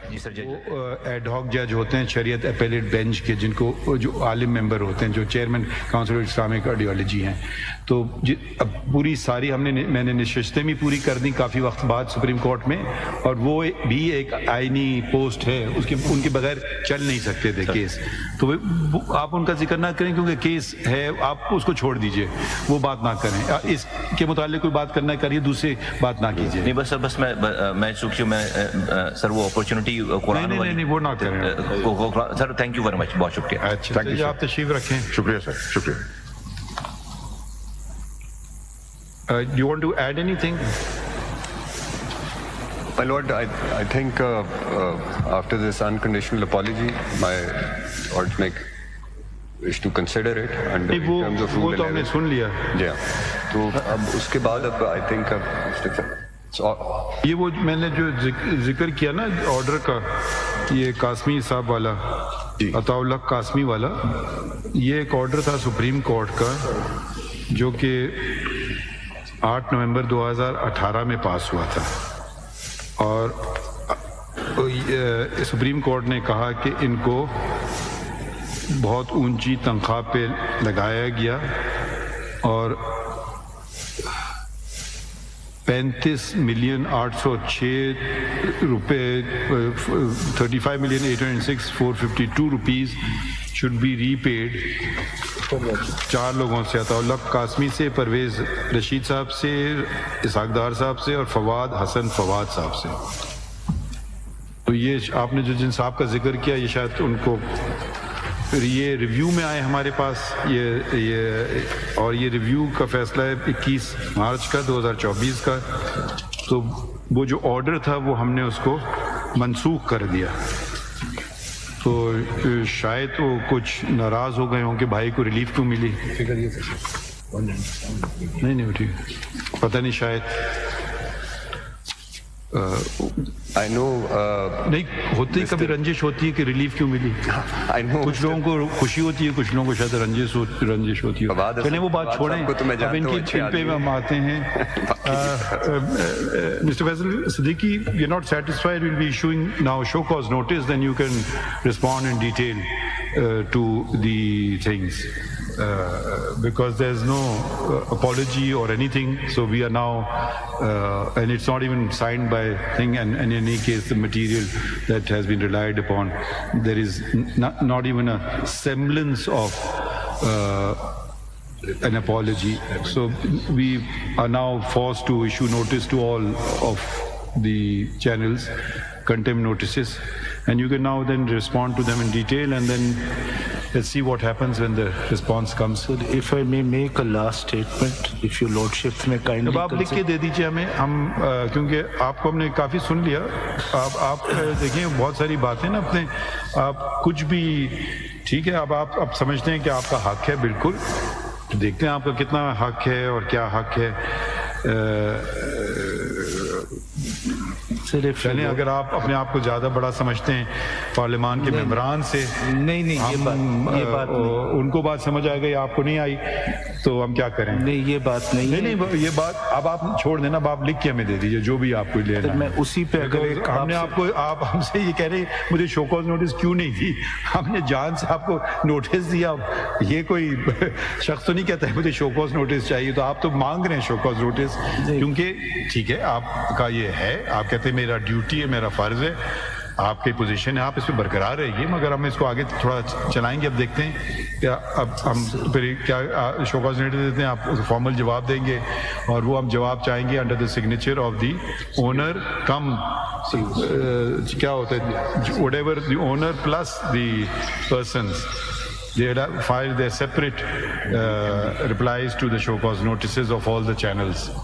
جی سر جج ad hoc جج ہوتے ہیں شریعت اپیلیٹ بینچ کے، جن کو جو عالم ممبر ہوتے ہیں، جو chairman council of Islamic ideology ہیں. تو اب پوری ساری میں نے نشستیں بھی پوری کر دی کافی وقت بعد سپریم کورٹ میں، اور وہ بھی ایک آئینی پوسٹ ہے، ان کے بغیر چل نہیں سکتے تھے کیس. تو آپ ان کا ذکر نہ کریں کیونکہ کیس ہے، آپ اس کو چھوڑ دیجئے، وہ بات نہ کریں. اس کے متعلق کوئی بات کرنا کریے، دوسری بات نہ کیجیے. نہیں بس سر، بس میں چونکہ میں سر وہ اپرچونٹی قرآن نہیں وہ نہ کریں سر. تھینک یو ویری مچ، بہت شکریہ. اچھا آپ تشریف رکھیں. شکریہ سر، شکریہ. Do you want to add anything? My Lord, I think after this unconditional apology, my Lord is to consider it under in terms of Rule 11. وہ تو ہم نے سن لیا. جی ہاں. تو اب اس کے بعد اب I think یہ وہ میں نے جو ذکر کیا نا آرڈر کا، یہ قاسمی صاحب والا، عطا اللہ قاسمی والا، یہ ایک آرڈر تھا سپریم کورٹ کا جو کہ 8 نومبر 2018 میں پاس ہوا تھا. اور سپریم کورٹ نے کہا کہ ان کو بہت اونچی تنخواہ پہ لگایا گیا اور 35,806 روپے 35,806,452 روپیز should be repaid 4 لوگوں سے، عطا اللہ قاسمی سے، پرویز رشید صاحب سے، اسحاق ڈار صاحب سے، اور فواد حسن فواد صاحب سے. تو یہ آپ نے جو جن صاحب کا ذکر کیا، یہ شاید ان کو یہ ریویو میں آئے ہمارے پاس، اور یہ ریویو کا فیصلہ ہے 21 مارچ کا 2024 کا. تو وہ جو آرڈر تھا وہ ہم نے اس کو منسوخ کر دیا. تو شاید وہ کچھ ناراض ہو گئے ہوں کہ بھائی کو ریلیف کیوں ملی. نہیں ٹھیک، پتہ نہیں، شاید I know نہیں ہوتی، کبھی رنجش ہوتی ہے کہ ریلیف کیوں ملی. کچھ لوگوں کو خوشی ہوتی ہے، کچھ لوگوں کو شاید رنجش ہوتی ہے. چلیں وہ بات چھوڑیں، اب ان پہ ہم آتے ہیں. Mr. Faisal Siddiqui, you're not satisfied, we'll be issuing now show cause notice, then you can respond in detail to the things. Because there's no apology or anything, so we are now and it's not even signed by thing, and in any case the material that has been relied upon, there is not even a semblance of an apology. So we are now forced to issue notice to all of the channels, contempt notices, and you can now then respond to them in detail, and then let's see what happens when the response comes. So if I may make a last statement, if your lordship may kindly. اب آپ لکھ کے دے دیجیے ہمیں، ہم کیونکہ آپ کو ہم نے کافی سن لیا. آپ دیکھیں بہت ساری باتیں نا اپنے، آپ کچھ بھی ٹھیک ہے، اب آپ سمجھتے ہیں کہ آپ کا حق ہے، بالکل. دیکھتے ہیں آپ کا کتنا حق ہے اور کیا حق ہے. چلیں، اگر آپ اپنے آپ کو زیادہ بڑا سمجھتے ہیں پارلیمان کے ممبران سے، نہیں یہ بات ان کو بات سمجھ آئے گئی، آپ کو نہیں آئی، تو ہم کیا کریں. نہیں یہ بات نہیں، یہ بات اب آپ چھوڑ دینا، اب آپ لکھ کے ہمیں دے دیجیے جو بھی آپ کو لینا ہے. میں اسی پہ اگر ہم نے آپ ہم سے یہ کہہ رہے مجھے شو کاز نوٹس کیوں نہیں دی، ہم نے جان سے آپ کو نوٹس دیا. یہ کوئی شخص تو نہیں کہتا ہے مجھے شو کاز نوٹس چاہیے، تو آپ تو مانگ رہے ہیں شو کاز نوٹس، کیونکہ ٹھیک ہے آپ کا یہ ہے، آپ کہتے ہیں میرا ڈیوٹی ہے، میرا فرض ہے، آپ کی پوزیشن ہے، آپ اس پہ برقرار رہیے. مگر ہم اس کو آگے تھوڑا چلائیں گے. اب دیکھتے ہیں کیا اب ہم پھر کیا شو کاز نوٹس دیتے ہیں، آپ فارمل جواب دیں گے، اور وہ ہم جواب چاہیں گے under the signature of the owner کم کیا ہوتا ہے whatever the owner plus the persons. They file their separate replies to the show cause notices of all the channels.